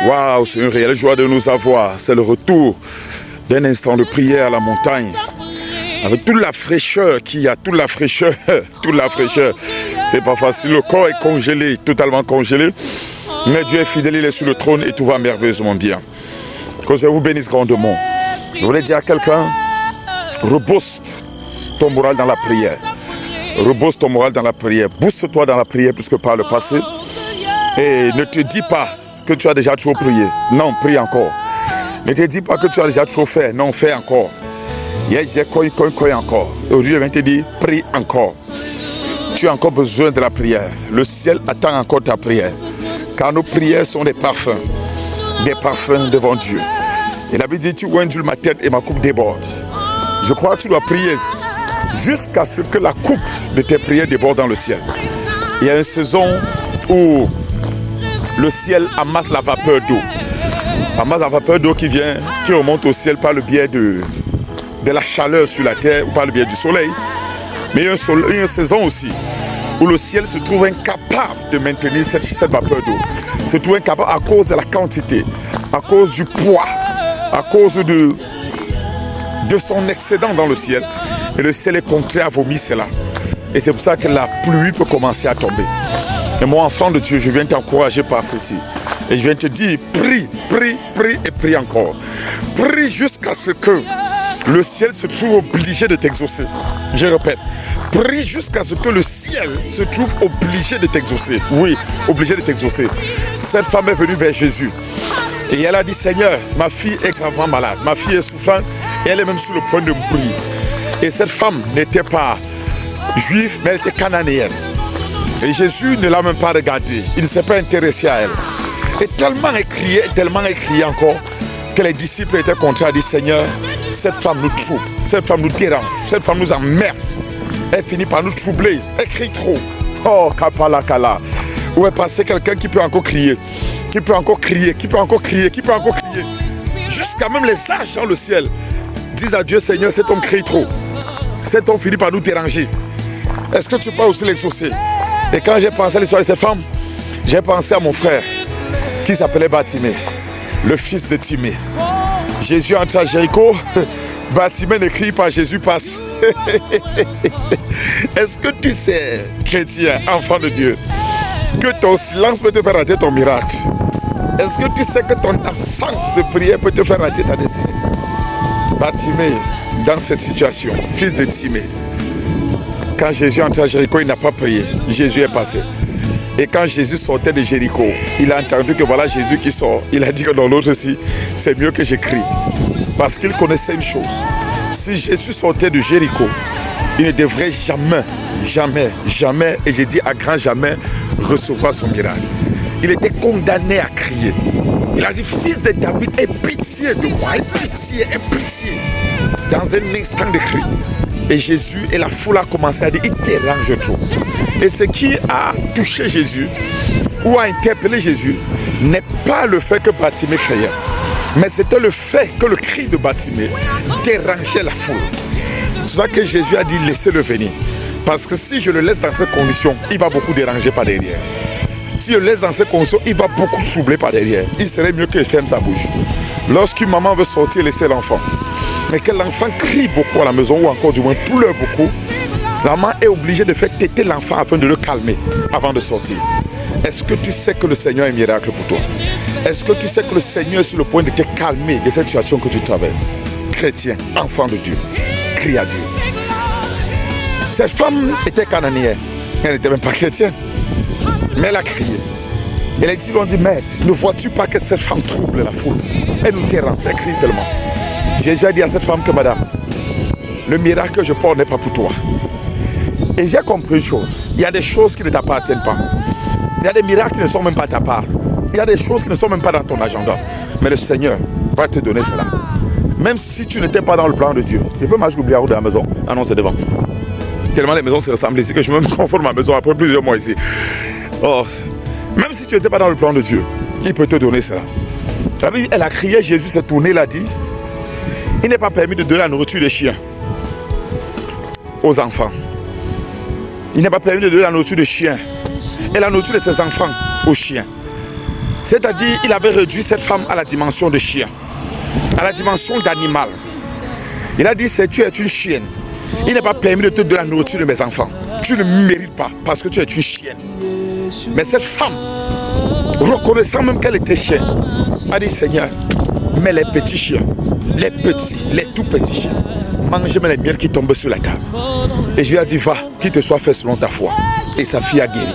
Waouh, c'est une réelle joie de nous avoir. C'est le retour d'un instant de prière à la montagne. Avec toute la fraîcheur qu'il y a, toute la fraîcheur. C'est pas facile, le corps est congelé, totalement congelé. Mais Dieu est fidèle, il est sur le trône et tout va merveilleusement bien. Que Dieu vous bénisse grandement. Je voulais dire à quelqu'un, rebooste ton moral dans la prière. Rebooste ton moral dans la prière. Booste-toi dans la prière plus que par le passé. Et ne te dis pas que tu as déjà trop prié. Non, prie encore. Ne te dis pas que tu as déjà trop fait. Non, fais encore. Hier, j'ai encore. Aujourd'hui, je viens te dire, prie encore. Tu as encore besoin de la prière. Le ciel attend encore ta prière. Car nos prières sont des parfums. Des parfums devant Dieu. Et la Bible dit, tu ondules ma tête et ma coupe déborde. Je crois que tu dois prier jusqu'à ce que la coupe de tes prières déborde dans le ciel. Il y a une saison où le ciel amasse la vapeur d'eau. Amasse la vapeur d'eau qui remonte au ciel par le biais de la chaleur sur la terre ou par le biais du soleil. Mais il y a une saison aussi où le ciel se trouve incapable de maintenir cette vapeur d'eau. Se trouve incapable à cause de la quantité, à cause du poids, à cause de son excédent dans le ciel. Et le ciel est contraint à vomir cela. Et c'est pour ça que la pluie peut commencer à tomber. Et moi, enfant de Dieu, je viens t'encourager par ceci. Et je viens te dire, prie, prie, prie et prie encore. Prie jusqu'à ce que le ciel se trouve obligé de t'exaucer. Je répète, prie jusqu'à ce que le ciel se trouve obligé de t'exaucer. Oui, obligé de t'exaucer. Cette femme est venue vers Jésus. Et elle a dit, Seigneur, ma fille est gravement malade. Ma fille est souffrante et elle est même sur le point de mourir. Et cette femme n'était pas juive, mais elle était cananéenne. Et Jésus ne l'a même pas regardée. Il ne s'est pas intéressé à elle. Et tellement écrié encore, que les disciples étaient contraints à dire, Seigneur, cette femme nous trouble, cette femme nous dérange, cette femme nous emmerde. Elle finit par nous troubler, elle crie trop. Oh, kapala kala. Où est passé quelqu'un qui peut encore crier, qui peut encore crier, qui peut encore crier, qui peut encore crier. Jusqu'à même les sages dans le ciel disent à Dieu, Seigneur, cet homme crie trop. Cet homme finit par nous déranger. Est-ce que tu peux aussi l'exaucer? Et quand j'ai pensé à l'histoire de cette femme, j'ai pensé à mon frère qui s'appelait Bartimée, le fils de Timée. Jésus entre à Jéricho, Bartimée ne crie pas, Jésus passe. Est-ce que tu sais, chrétien, enfant de Dieu, que ton silence peut te faire rater ton miracle? Est-ce que tu sais que ton absence de prière peut te faire rater ta destinée? Bartimée, dans cette situation, fils de Timée, quand Jésus entre à Jéricho, il n'a pas prié. Jésus est passé. Et quand Jésus sortait de Jéricho, il a entendu que voilà Jésus qui sort. Il a dit que dans l'autre aussi, c'est mieux que j'écris. Parce qu'il connaissait une chose. Si Jésus sortait de Jéricho, il ne devrait jamais, jamais, jamais, et j'ai dit à grand jamais, recevoir son miracle. Il était condamné à crier. Il a dit, fils de David, aie pitié de moi, aie pitié, aie pitié. Dans un instant de cri. Et Jésus et la foule a commencé à dire, il dérange trop. Et ce qui a touché Jésus, ou a interpellé Jésus, n'est pas le fait que Bartimée criait, mais c'était le fait que le cri de Bartimée dérangeait la foule. C'est ça que Jésus a dit, laissez-le venir. Parce que si je le laisse dans ces conditions, il va beaucoup déranger par derrière. Si je le laisse dans ces conditions, il va beaucoup troubler par derrière. Il serait mieux qu'il ferme sa bouche. Lorsqu'une maman veut sortir, laisser l'enfant, mais que l'enfant crie beaucoup à la maison, ou encore du moins pleure beaucoup, la maman est obligée de faire téter l'enfant afin de le calmer avant de sortir. Est-ce que tu sais que le Seigneur est un miracle pour toi? Est-ce que tu sais que le Seigneur est sur le point de te calmer de cette situation que tu traverses? Chrétien, enfant de Dieu, crie à Dieu. Cette femme était cananéenne, elle n'était même pas chrétienne, mais elle a crié. Et les disciples ont dit, Maître, ne vois-tu pas que cette femme trouble la foule? Elle nous dérange, elle crie tellement. Jésus a dit à cette femme que, madame, le miracle que je porte n'est pas pour toi. Et j'ai compris une chose, il y a des choses qui ne t'appartiennent pas. Il y a des miracles qui ne sont même pas ta part. Il y a des choses qui ne sont même pas dans ton agenda. Mais le Seigneur va te donner cela. Même si tu n'étais pas dans le plan de Dieu. Je peux marcher l'oublier de la maison. Ah non, c'est devant. Tellement les maisons se ressemblent ici que je me confonds ma maison après plusieurs mois ici. Oh, même si tu n'étais pas dans le plan de Dieu, il peut te donner cela. La Bible, elle a crié, Jésus s'est tourné, il a dit, il n'est pas permis de donner la nourriture des chiens aux enfants. Il n'est pas permis de donner la nourriture des chiens et la nourriture de ses enfants aux chiens. C'est-à-dire, il avait réduit cette femme à la dimension de chien, à la dimension d'animal. Il a dit, tu es une chienne. Il n'est pas permis de te donner la nourriture de mes enfants. Tu ne mérites pas parce que tu es une chienne. Mais cette femme, reconnaissant même qu'elle était chienne, a dit, Seigneur, mais les petits chiens, les tout petits chiens, mangez-moi les miels qui tombent sur la table. Et je lui ai dit, va, qu'il te soit fait selon ta foi. Et sa fille a guéri.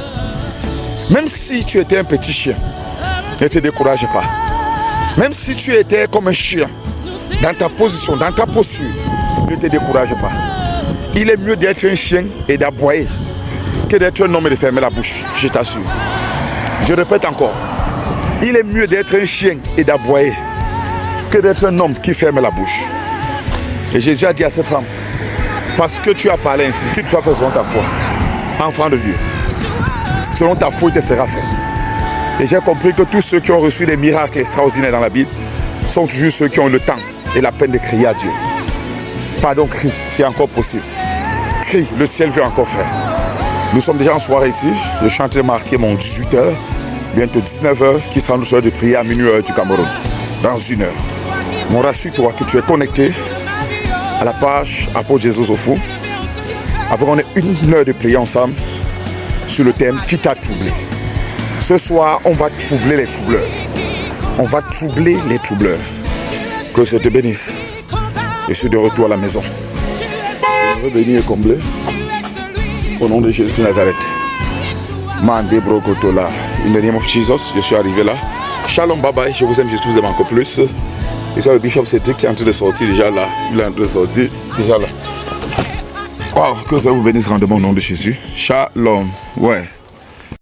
Même si tu étais un petit chien, ne te décourage pas. Même si tu étais comme un chien, dans ta position, dans ta posture, ne te décourage pas. Il est mieux d'être un chien et d'aboyer que d'être un homme et de fermer la bouche, je t'assure. Je répète encore, il est mieux d'être un chien et d'aboyer que d'être un homme qui ferme la bouche. Et Jésus a dit à cette femme, parce que tu as parlé ainsi, qu'il te soit fait selon ta foi, enfant de Dieu. Selon ta foi, il te sera fait. Et j'ai compris que tous ceux qui ont reçu des miracles extraordinaires dans la Bible sont toujours ceux qui ont le temps et la peine de crier à Dieu. Pardon, crie, c'est encore possible. Crie, le ciel veut encore faire. Nous sommes déjà en soirée ici. Je suis en train de marquer mon 18h, bientôt 19h, qui sera notre soirée de prière à minuit du Cameroun, dans 1 heure. On rassure-toi que tu es connecté à la page Apôtre Jésus au fou. Avant qu'on ait 1 heure de prière ensemble sur le thème qui t'a troublé. Ce soir, on va troubler les troubleurs. On va troubler les troubleurs. Que je te bénisse. Je suis de retour à la maison. Je veux bénir et combler. Au nom de Jésus de Nazareth. Mande Brokotola. In the name of Jesus, je suis arrivé là. Shalom, bye bye. Je vous aime, je vous aime encore plus. Et ça, le bishop Cédric qui est en train de sortir déjà là. Il est en train de sortir déjà là. Wow, que ça vous bénisse grandement au nom de Jésus. Shalom. Ouais.